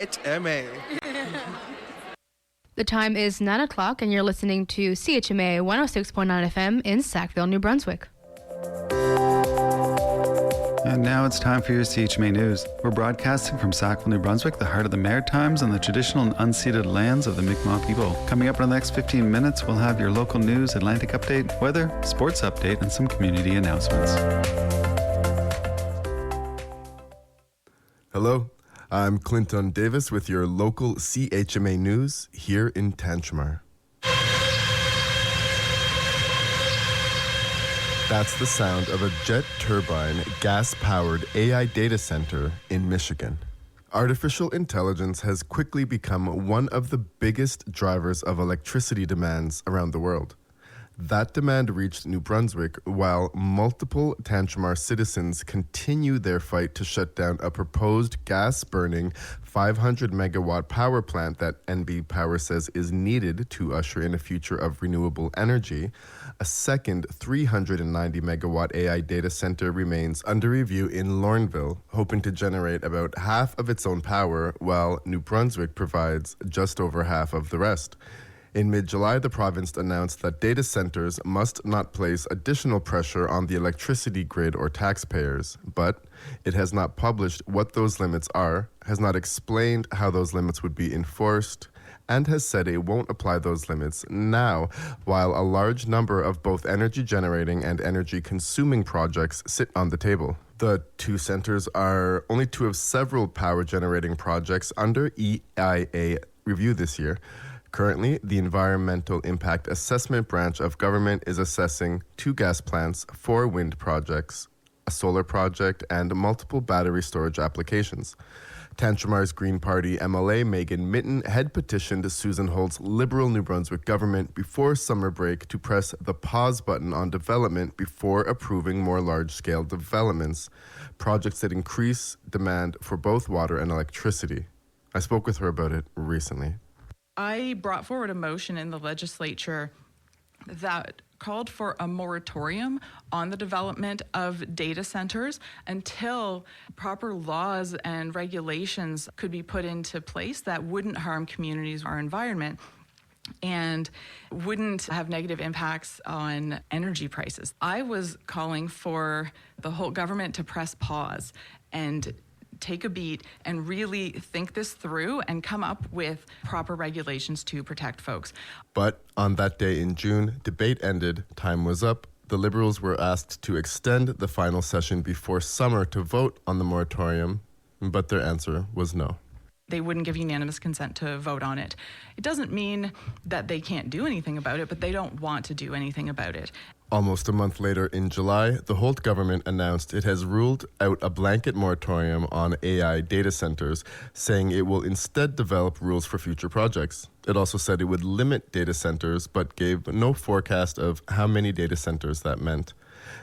CHMA. The time is 9 o'clock and you're listening to CHMA 106.9 FM in Sackville, New Brunswick. And now it's time for your CHMA News. We're broadcasting from Sackville, New Brunswick, the heart of the Maritimes and the traditional and unceded lands of the Mi'kmaq people. Coming up in the next 15 minutes, we'll have your local news, Atlantic update, weather, sports update, and some community announcements. Hello, I'm Clinton Davis with your local CHMA News here in Tantramar. That's the sound of a jet turbine, gas-powered AI data center in Michigan. Artificial intelligence has quickly become one of the biggest drivers of electricity demands around the world. That demand reached New Brunswick while multiple Tantramar citizens continue their fight to shut down a proposed gas-burning 500-megawatt power plant that NB Power says is needed to usher in a future of renewable energy. A second 390-megawatt AI data center remains under review in Lorneville, hoping to generate about half of its own power, while New Brunswick provides just over half of the rest. In mid-July, the province announced that data centers must not place additional pressure on the electricity grid or taxpayers, but it has not published what those limits are, has not explained how those limits would be enforced, and has said it won't apply those limits now, while a large number of both energy-generating and energy-consuming projects sit on the table. The two centers are only two of several power-generating projects under EIA review this year. Currently, the Environmental Impact Assessment branch of government is assessing 2 gas plants, 4 wind projects, a solar project, and multiple battery storage applications. Tantramar's Green Party MLA Megan Mitten had petitioned Susan Holt's Liberal New Brunswick government before summer break to press the pause button on development before approving more large-scale developments, projects that increase demand for both water and electricity. I spoke with her about it recently. I brought forward a motion in the legislature that called for a moratorium on the development of data centers until proper laws and regulations could be put into place that wouldn't harm communities or environment and wouldn't have negative impacts on energy prices. I was calling for the whole government to press pause and take a beat and really think this through and come up with proper regulations to protect folks. But on that day in June, debate ended, time was up. The Liberals were asked to extend the final session before summer to vote on the moratorium, but their answer was no. They wouldn't give unanimous consent to vote on it. It doesn't mean that they can't do anything about it, but they don't want to do anything about it. Almost a month later in July, the Holt government announced it has ruled out a blanket moratorium on AI data centers, saying it will instead develop rules for future projects. It also said it would limit data centers, but gave no forecast of how many data centers that meant.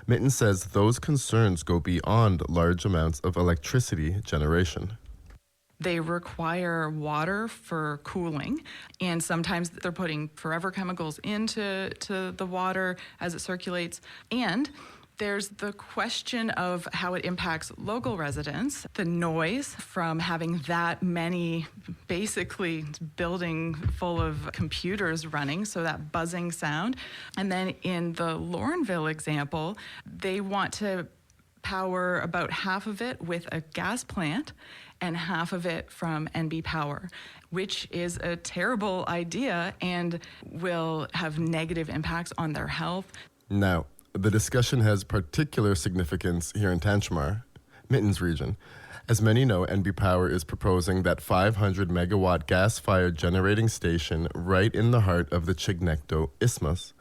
Mitten says those concerns go beyond large amounts of electricity generation. They require water for cooling, and sometimes they're putting forever chemicals into the water as it circulates. And there's the question of how it impacts local residents, the noise from having that many, basically building full of computers running, so that buzzing sound. And then in the Lorneville example, they want to power about half of it with a gas plant and half of it from NB Power, which is a terrible idea and will have negative impacts on their health. Now, the discussion has particular significance here in Tantramar, Mitten's region. As many know, NB Power is proposing that 500-megawatt gas-fired generating station right in the heart of the Chignecto Isthmus.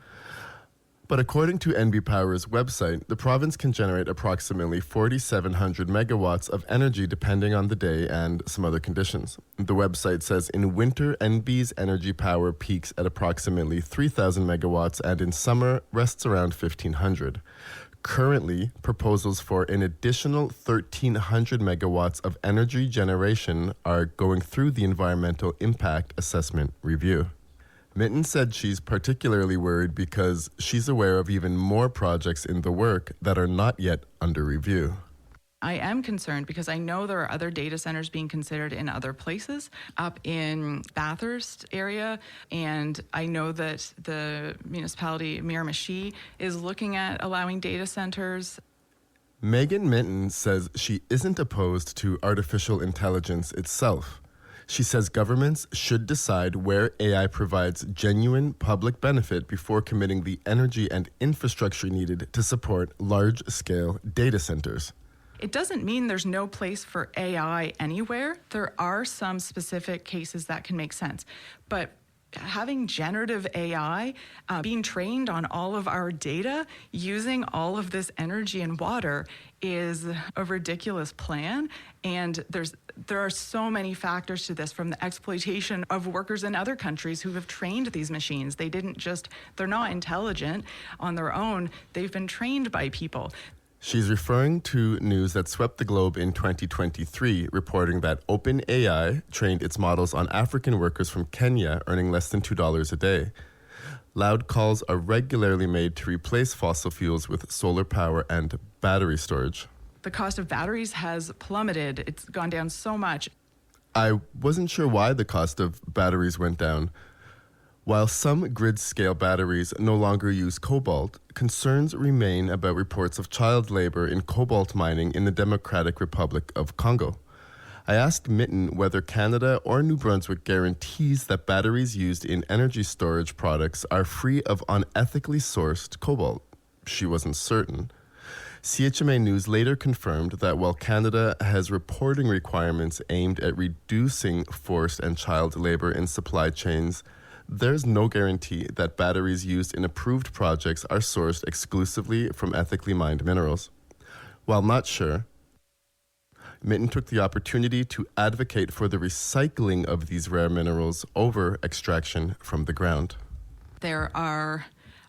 But according to NB Power's website, the province can generate approximately 4,700 megawatts of energy depending on the day and some other conditions. The website says in winter, NB's energy power peaks at approximately 3,000 megawatts and in summer rests around 1,500. Currently, proposals for an additional 1,300 megawatts of energy generation are going through the Environmental Impact Assessment review. Mitten said she's particularly worried because she's aware of even more projects in the work that are not yet under review. I am concerned because I know there are other data centers being considered in other places, up in Bathurst area, and I know that the municipality Miramichi is looking at allowing data centers. Megan Minton says she isn't opposed to artificial intelligence itself. She says governments should decide where AI provides genuine public benefit before committing the energy and infrastructure needed to support large-scale data centers. It doesn't mean there's no place for AI anywhere. There are some specific cases that can make sense. But having generative AI being trained on all of our data, using all of this energy and water is a ridiculous plan. And there are so many factors to this, from the exploitation of workers in other countries who have trained these machines. They're not intelligent on their own. They've been trained by people. She's referring to news that swept the globe in 2023, reporting that OpenAI trained its models on African workers from Kenya earning less than $2 a day. Loud calls are regularly made to replace fossil fuels with solar power and battery storage. The cost of batteries has plummeted. It's gone down so much. I wasn't sure why the cost of batteries went down. While some grid-scale batteries no longer use cobalt, concerns remain about reports of child labor in cobalt mining in the Democratic Republic of Congo. I asked Minton whether Canada or New Brunswick guarantees that batteries used in energy storage products are free of unethically sourced cobalt. She wasn't certain. CHMA News later confirmed that while Canada has reporting requirements aimed at reducing forced and child labor in supply chains, there's no guarantee that batteries used in approved projects are sourced exclusively from ethically mined minerals. While not sure, Minton took the opportunity to advocate for the recycling of these rare minerals over extraction from the ground. There are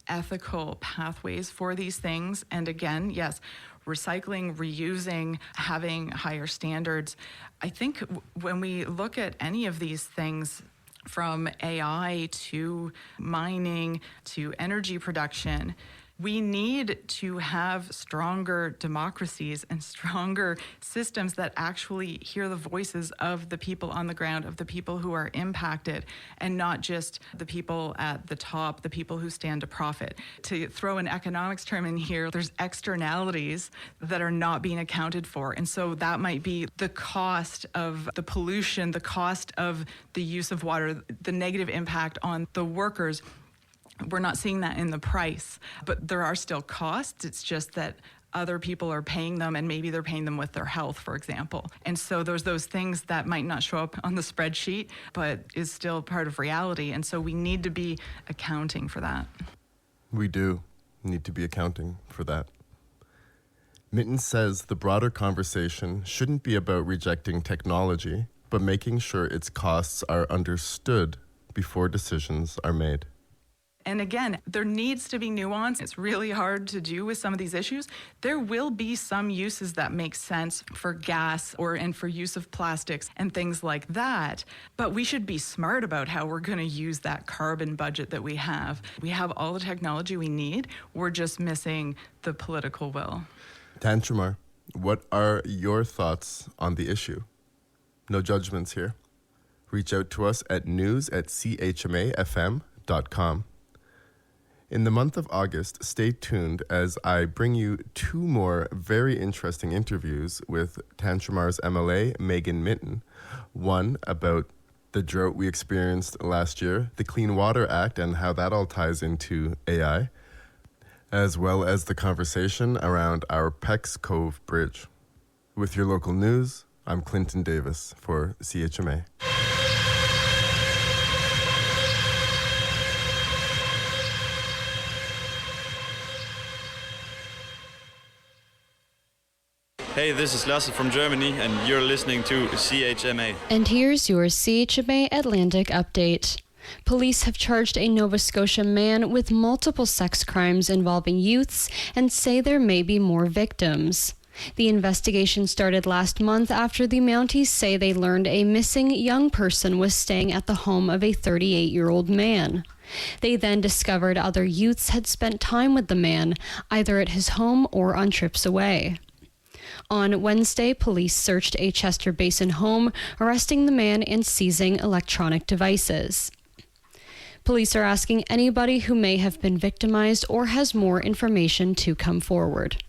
ethical pathways for these things. And again, yes, recycling, reusing, having higher standards. I think when we look at any of these things, from AI to mining to energy production, we need to have stronger democracies and stronger systems that actually hear the voices of the people on the ground, of the people who are impacted, and not just the people at the top, the people who stand to profit. To throw an economics term in here, there's externalities that are not being accounted for. And so that might be the cost of the pollution, the cost of the use of water, the negative impact on the workers. We're not seeing that in the price, but there are still costs. It's just that other people are paying them, and maybe they're paying them with their health, for example. And so there's those things that might not show up on the spreadsheet, but is still part of reality. And so we need to be accounting for that. We do need to be accounting for that. Minton says the broader conversation shouldn't be about rejecting technology, but making sure its costs are understood before decisions are made. And again, there needs to be nuance. It's really hard to do with some of these issues. There will be some uses that make sense for gas and for use of plastics and things like that. But we should be smart about how we're going to use that carbon budget that we have. We have all the technology we need. We're just missing the political will. Tantramar, what are your thoughts on the issue? No judgments here. Reach out to us at news@chmafm.com. In the month of August, stay tuned as I bring you two more very interesting interviews with Tantramar's MLA, Megan Minton. One about the drought we experienced last year, the Clean Water Act, and how that all ties into AI, as well as the conversation around our Peck's Cove Bridge. With your local news, I'm Clinton Davis for CHMA. Hey, this is Lasse from Germany, and you're listening to CHMA. And here's your CHMA Atlantic update. Police have charged a Nova Scotia man with multiple sex crimes involving youths and say there may be more victims. The investigation started last month after the Mounties say they learned a missing young person was staying at the home of a 38-year-old man. They then discovered other youths had spent time with the man, either at his home or on trips away. On Wednesday, police searched a Chester Basin home, arresting the man and seizing electronic devices. Police are asking anybody who may have been victimized or has more information to come forward.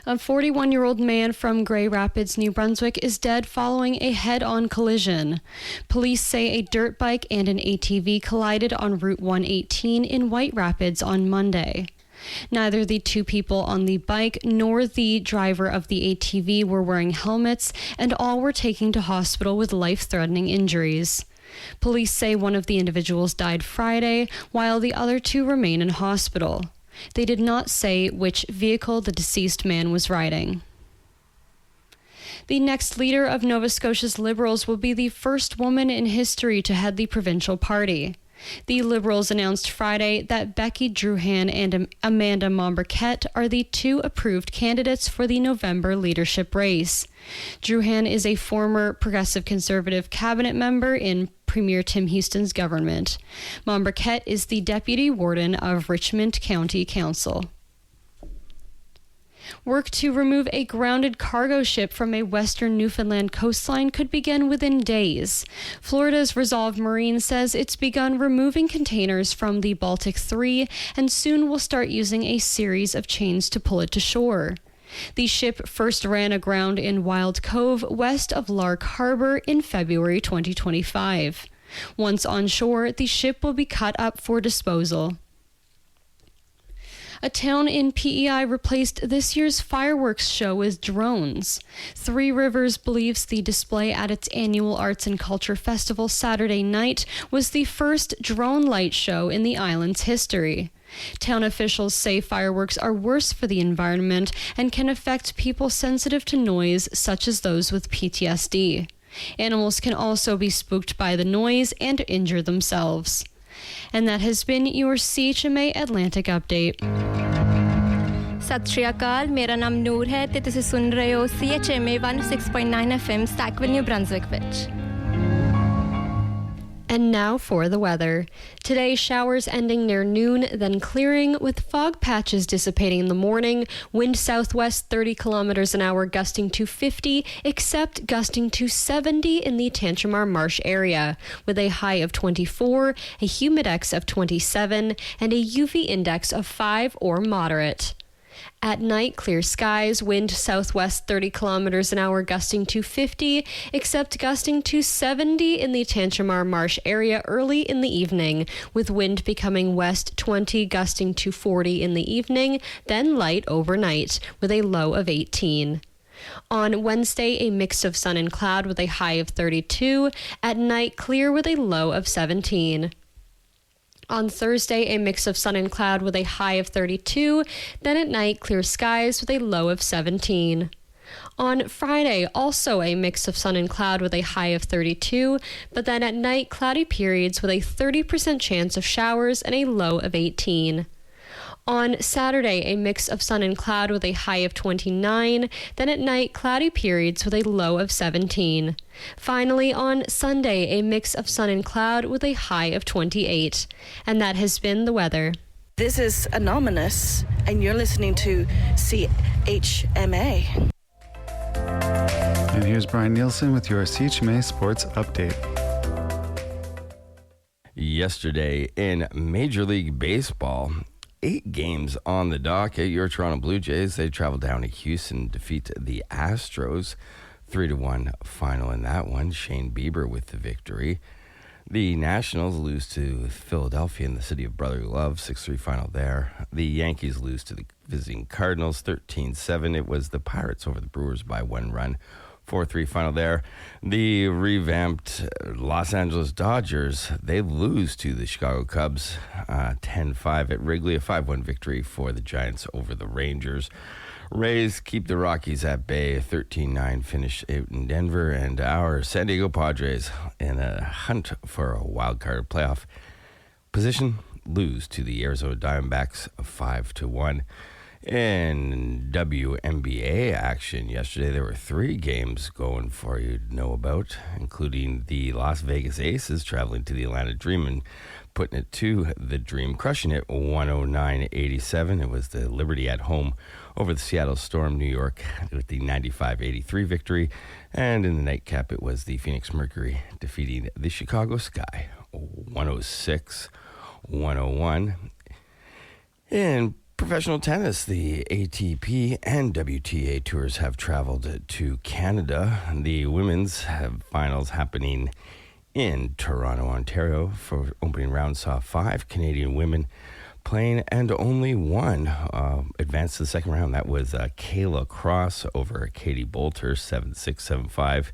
A 41-year-old man from Grand Rapids, New Brunswick, is dead following a head-on collision. Police say a dirt bike and an ATV collided on Route 118 in White Rapids on Monday. Neither the two people on the bike nor the driver of the ATV were wearing helmets, and all were taken to hospital with life-threatening injuries. Police say one of the individuals died Friday, while the other two remain in hospital. They did not say which vehicle the deceased man was riding. The next leader of Nova Scotia's Liberals will be the first woman in history to head the provincial party. The Liberals announced Friday that Becky Drouhin and Amanda Momberquette are the two approved candidates for the November leadership race. Drouhin is a former Progressive Conservative cabinet member in Premier Tim Houston's government. Momberquette is the deputy warden of Richmond County Council. Work to remove a grounded cargo ship from a western Newfoundland coastline could begin within days. Florida's Resolve Marine says it's begun removing containers from the Baltic 3 and soon will start using a series of chains to pull it to shore. The ship first ran aground in Wild Cove, west of Lark Harbor, in February 2025. Once on shore, the ship will be cut up for disposal. A town in PEI replaced this year's fireworks show with drones. Three Rivers believes the display at its annual Arts and Culture Festival Saturday night was the first drone light show in the island's history. Town officials say fireworks are worse for the environment and can affect people sensitive to noise, such as those with PTSD. Animals can also be spooked by the noise and injure themselves. And that has been your CHMA Atlantic Update. सत श्री अकाल मेरा नाम नूर है ते तुसी सुन रहे हो CHMA 106.9 FM Sackville, New Brunswick ਵਿੱਚ. And now for the weather. Today, showers ending near noon, then clearing, with fog patches dissipating in the morning, wind southwest 30 kilometers an hour gusting to 50, except gusting to 70 in the Tantramar Marsh area, with a high of 24, a humidex of 27, and a UV index of 5 or moderate. At night, clear skies, wind southwest 30 kilometers an hour gusting to 50, except gusting to 70 in the Tantramar Marsh area early in the evening, with wind becoming west 20 gusting to 40 in the evening, then light overnight, with a low of 18. On Wednesday, a mix of sun and cloud with a high of 32, at night clear with a low of 17. On Thursday, a mix of sun and cloud with a high of 32, then at night, clear skies with a low of 17. On Friday, also a mix of sun and cloud with a high of 32, but then at night, cloudy periods with a 30% chance of showers and a low of 18. On Saturday, a mix of sun and cloud with a high of 29, then at night, cloudy periods with a low of 17. Finally, on Sunday, a mix of sun and cloud with a high of 28. And that has been the weather. This is Anonymous, and you're listening to CHMA. And here's Brian Nielsen with your CHMA Sports Update. Yesterday in Major League Baseball, 8 games on the docket. Your Toronto Blue Jays, they traveled down to Houston, defeat the Astros, 3-1 final in that one. Shane Bieber with the victory. The Nationals lose to Philadelphia in the city of brotherly love, 6-3 final there. The Yankees lose to the visiting Cardinals, 13-7. It was the Pirates over the Brewers by 1 run. 4-3 final there. The revamped Los Angeles Dodgers, they lose to the Chicago Cubs 10-5 at Wrigley, a 5-1 victory for the Giants over the Rangers. Rays keep the Rockies at bay, 13-9 finish out in Denver, and our San Diego Padres in a hunt for a wild card playoff position lose to the Arizona Diamondbacks 5-1. In WNBA action yesterday, there were 3 games going for you to know about, including the Las Vegas Aces traveling to the Atlanta Dream and putting it to the Dream, crushing it 109-87. It was the Liberty at home over the Seattle Storm, New York, with the 95-83 victory. And in the nightcap, it was the Phoenix Mercury defeating the Chicago Sky 106-101. In professional tennis, the ATP and WTA tours have traveled to Canada. The women's finals happening in Toronto, Ontario. For opening round, saw 5 Canadian women playing, and only one advanced to the second round. That was Kayla Cross over Katie Bolter, 7-6, 7-5.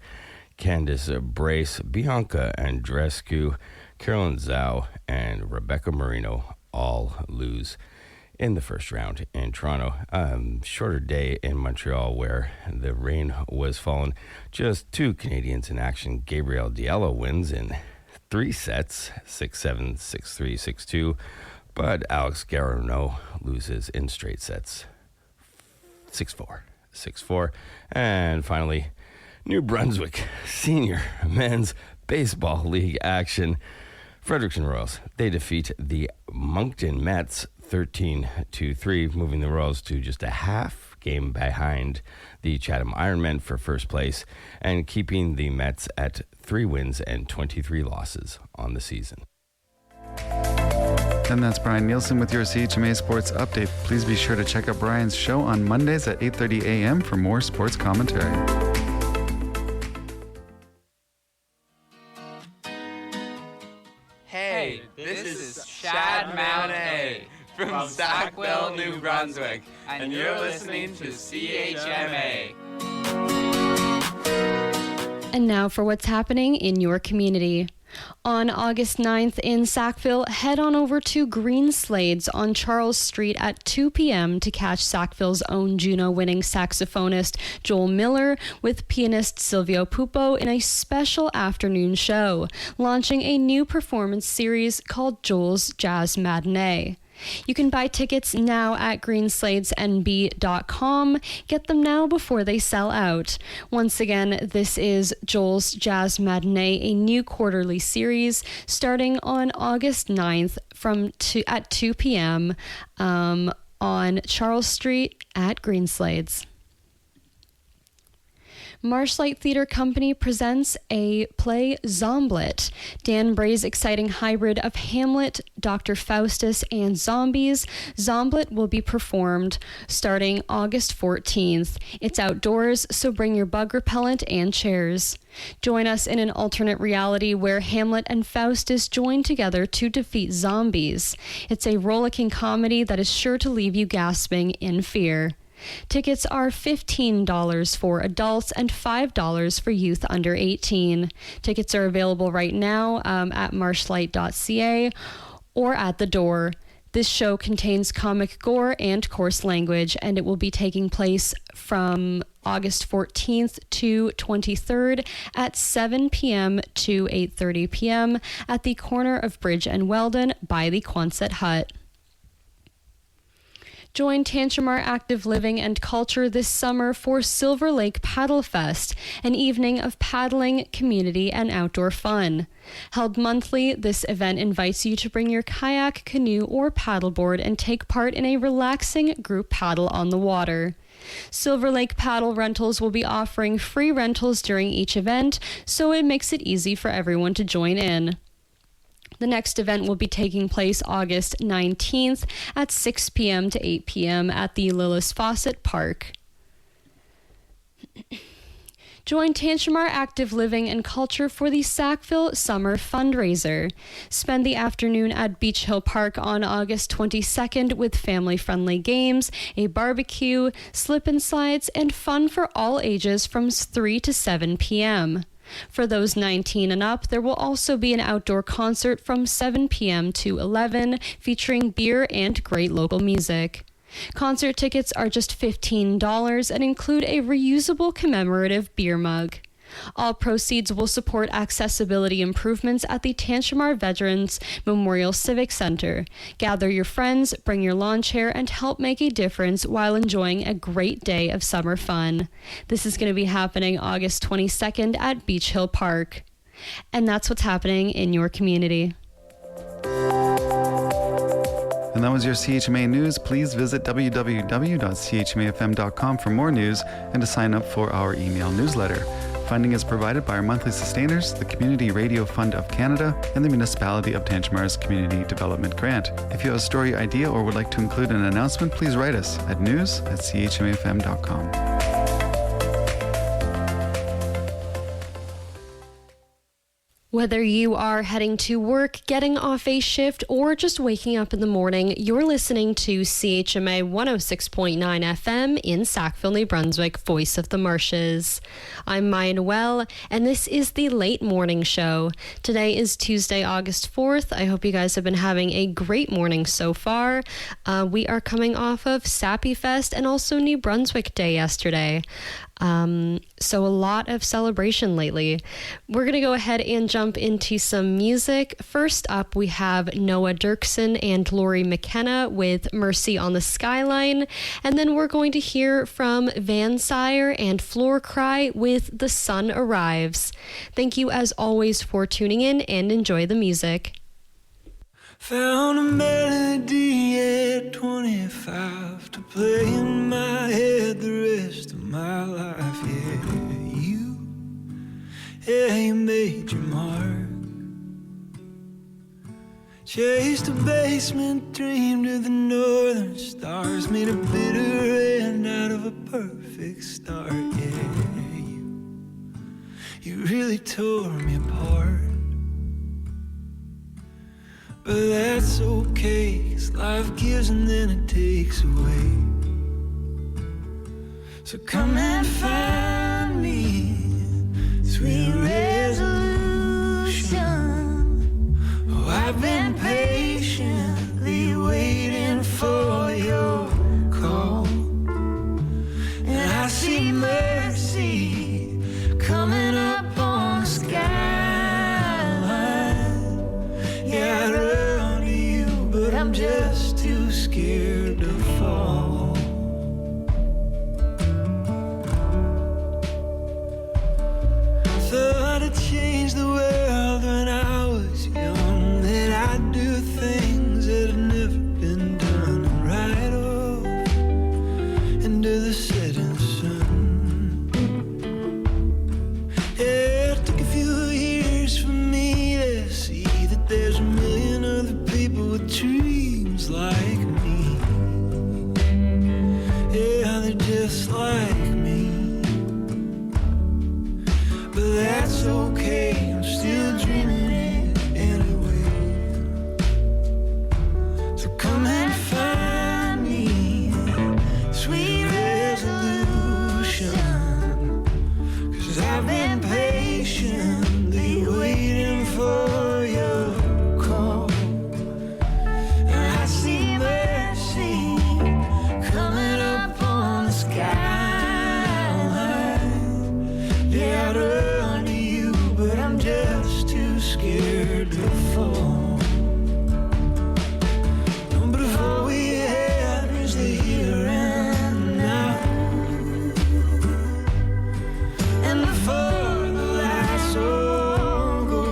Candice Brace, Bianca Andreescu, Carolyn Zhao, and Rebecca Marino all lose in the first round in Toronto. Shorter day in Montreal where the rain was falling. Just 2 Canadians in action. Gabrielle Diallo wins in 3 sets, 6-7, 6-3, 6-2. But Alex Gareneau loses in straight sets, 6-4, 6-4. And finally, New Brunswick Senior Men's Baseball League action. Fredericton Royals, they defeat the Moncton Mets 13-3, moving the Royals to just a half game behind the Chatham Ironmen for first place, and keeping the Mets at 3 wins and 23 losses on the season. And that's Brian Nielsen with your CHMA Sports Update. Please be sure to check out Brian's show on Mondays at 8:30 a.m. for more sports commentary. Hey, this is Shad Mountain from Sackville, New Brunswick, and you're listening to CHMA. And now for what's happening in your community. On August 9th in Sackville, head on over to Green Slades on Charles Street at 2 p.m. to catch Sackville's own Juno-winning saxophonist Joel Miller with pianist Silvio Pupo in a special afternoon show, launching a new performance series called Joel's Jazz Matinee. You can buy tickets now at greensladesnb.com. Get them now before they sell out. Once again, this is Joel's Jazz Matinee, a new quarterly series starting on August 9th at 2 p.m. On Charles Street at Greenslades. Marshlight Theatre Company presents a play, Zomblet. Dan Bray's exciting hybrid of Hamlet, Dr. Faustus, and zombies. Zomblet will be performed starting August 14th. It's outdoors, so bring your bug repellent and chairs. Join us in an alternate reality where Hamlet and Faustus join together to defeat zombies. It's a rollicking comedy that is sure to leave you gasping in fear. Tickets are $15 for adults and $5 for youth under 18. Tickets are available right now at marshlight.ca or at the door. This show contains comic gore and coarse language, and it will be taking place from August 14th to 23rd at 7 p.m. to 8:30 p.m. at the corner of Bridge and Weldon by the Quonset Hut. Join Tantramar Active Living and Culture this summer for Silver Lake Paddle Fest, an evening of paddling, community, and outdoor fun. Held monthly, this event invites you to bring your kayak, canoe, or paddleboard and take part in a relaxing group paddle on the water. Silver Lake Paddle Rentals will be offering free rentals during each event, so it makes it easy for everyone to join in. The next event will be taking place August 19th at 6 p.m. to 8 p.m. at the Lillis Fawcett Park. Join Tantramar Active Living and Culture for the Sackville Summer Fundraiser. Spend the afternoon at Beach Hill Park on August 22nd with family-friendly games, a barbecue, slip and slides, and fun for all ages from 3 to 7 p.m. For those 19 and up, there will also be an outdoor concert from 7 p.m. to 11 featuring beer and great local music. Concert tickets are just $15 and include a reusable commemorative beer mug. All proceeds will support accessibility improvements at the Tantramar Veterans Memorial Civic Center. Gather your friends, bring your lawn chair, and help make a difference while enjoying a great day of summer fun. This is going to be happening August 22nd at Beach Hill Park. And that's what's happening in your community. And that was your CHMA News. Please visit www.chmafm.com for more news and to sign up for our email newsletter. Funding is provided by our monthly sustainers, the Community Radio Fund of Canada, and the Municipality of Tantramar's Community Development Grant. If you have a story idea or would like to include an announcement, please write us at news@chmafm.com. Whether you are heading to work, getting off a shift, or just waking up in the morning, you're listening to CHMA 106.9 FM in Sackville, New Brunswick, Voice of the Marshes. I'm Maya Noel, and this is the Late Morning Show. Today is Tuesday, August 4th. I hope you guys have been having a great morning so far. We are coming off of Sappy Fest and also New Brunswick Day yesterday. So a lot of celebration lately. We're going to go ahead and jump into some music. First up, we have Noah Dirksen and Lori McKenna with Mercy on the Skyline. And then we're going to hear from Van Sire and Floor Cry with The Sun Arrives. Thank you as always for tuning in and enjoy the music. Found a melody at 25 to play in my head the rest of my life. Yeah, you made your mark. Chased a basement dream to the northern stars. Made a bitter end out of a perfect start. Yeah, you really tore me apart. But that's okay, 'cause life gives and then it takes away. So come and find me, sweet resolution. Oh, I've been patiently waiting for your call. And I see mercy coming up on the skyline. Yeah, I run to you, but I'm just too scared to fall. Thought I'd change the world when I was young, that I'd do things that had never been done, and ride off into the setting sun. Yeah, it took a few years for me to see that there's a million other people with dreams like me. Yeah, they're just like me. But that's okay, I'm still dreaming it anyway. So come and find me, sweet resolution. 'Cause I've been patiently waiting for your call. And I see mercy coming up on the skyline. Yeah, I'd run to you, but I'm just too scared to fall. But if all we have is the here and now, and before the lights all go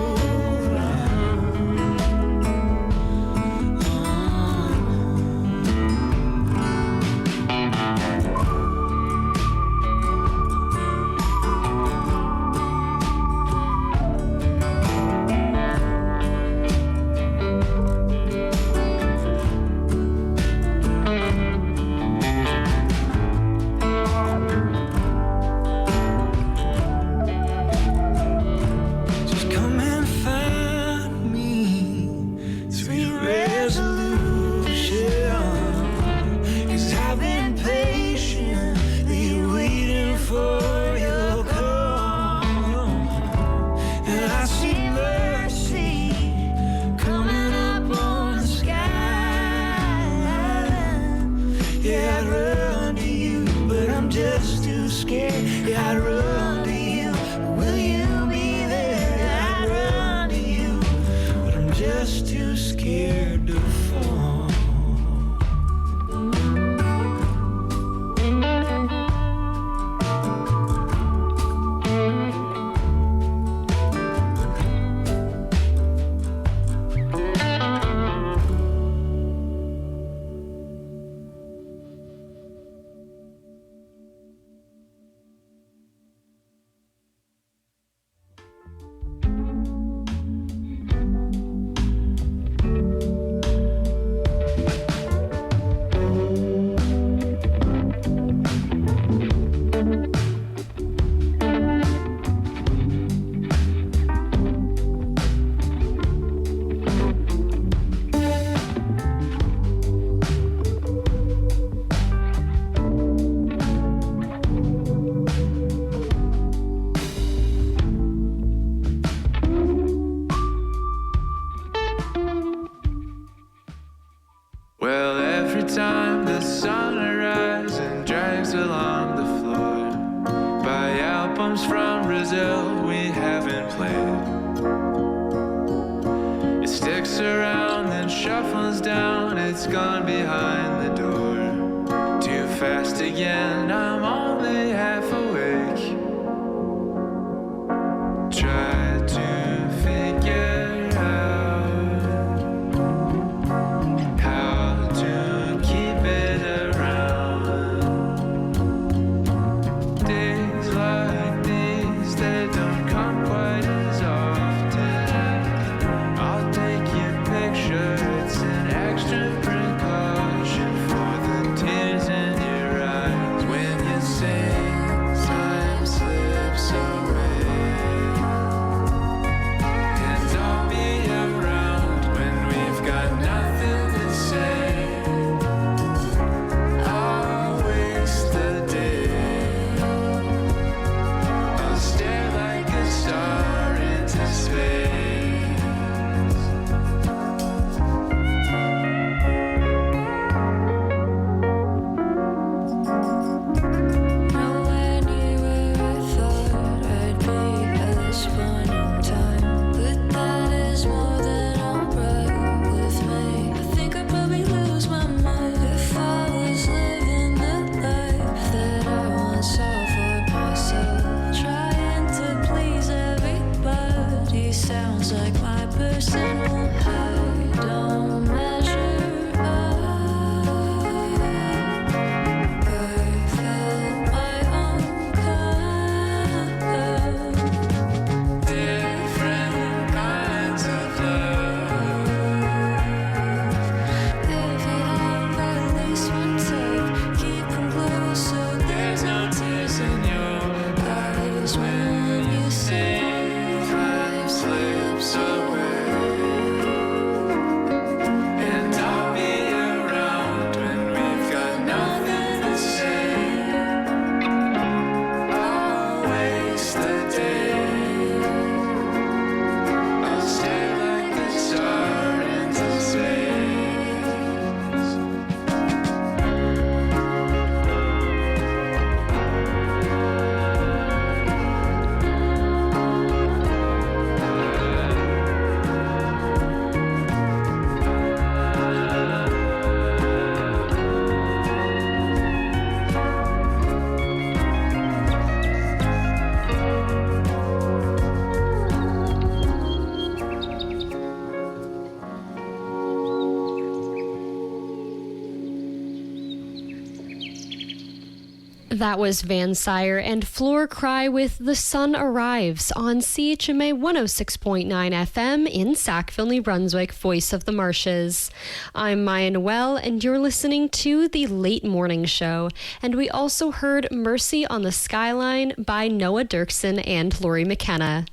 just come and find me, sweet resolution. 'Cause I've been patiently waiting for your call. And I see mercy coming up on the skyline. Yeah, I'd run to you, but I'm just too scared. Yeah, I'd run to you, but will Sticks around, then shuffles down. It's gone behind the door. Too fast again, I'm only half awake. Try to figure out how to keep it around. Days like these, they don't come quite as often. I'll take your picture, it's an extra precaution for the tears in your eyes. When you sing, time slips away. And I'll be around when we've got nothing to say. I'll waste the day. I'll stare like a star into space. Nowhere near where I thought I'd be at this point in time, but that is more than alright with me. I think I'd probably lose my mind if I was living the life that I once saw for myself. Trying to please everybody sounds like my personal high. Don't measure up. I felt my own kind. Different kinds of love. If you have at least one take, keep them close so there's no tears in your eyes when you sing. Time slips away. And I'll be around when we've got nothing to say. I'll waste the day. I'll stare like a star into space. That was Van Sire and Floor Cry with The Sun Arrives on CHMA 106.9 FM in Sackville, New Brunswick, Voice of the Marshes. I'm Maya Noel, and you're listening to The Late Morning Show. And we also heard Mercy on the Skyline by Noah Dirksen and Lori McKenna.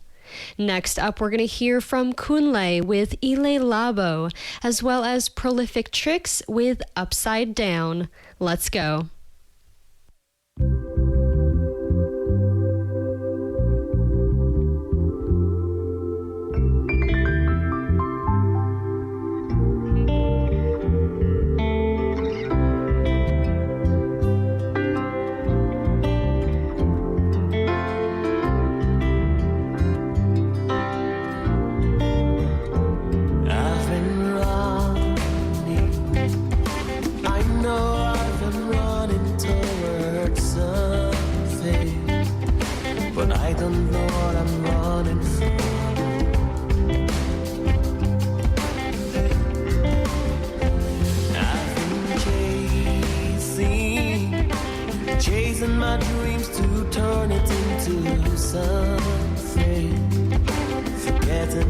Next up, we're going to hear from Kunle with Ile Labo, as well as Prolific Tricks with Upside Down. Let's go.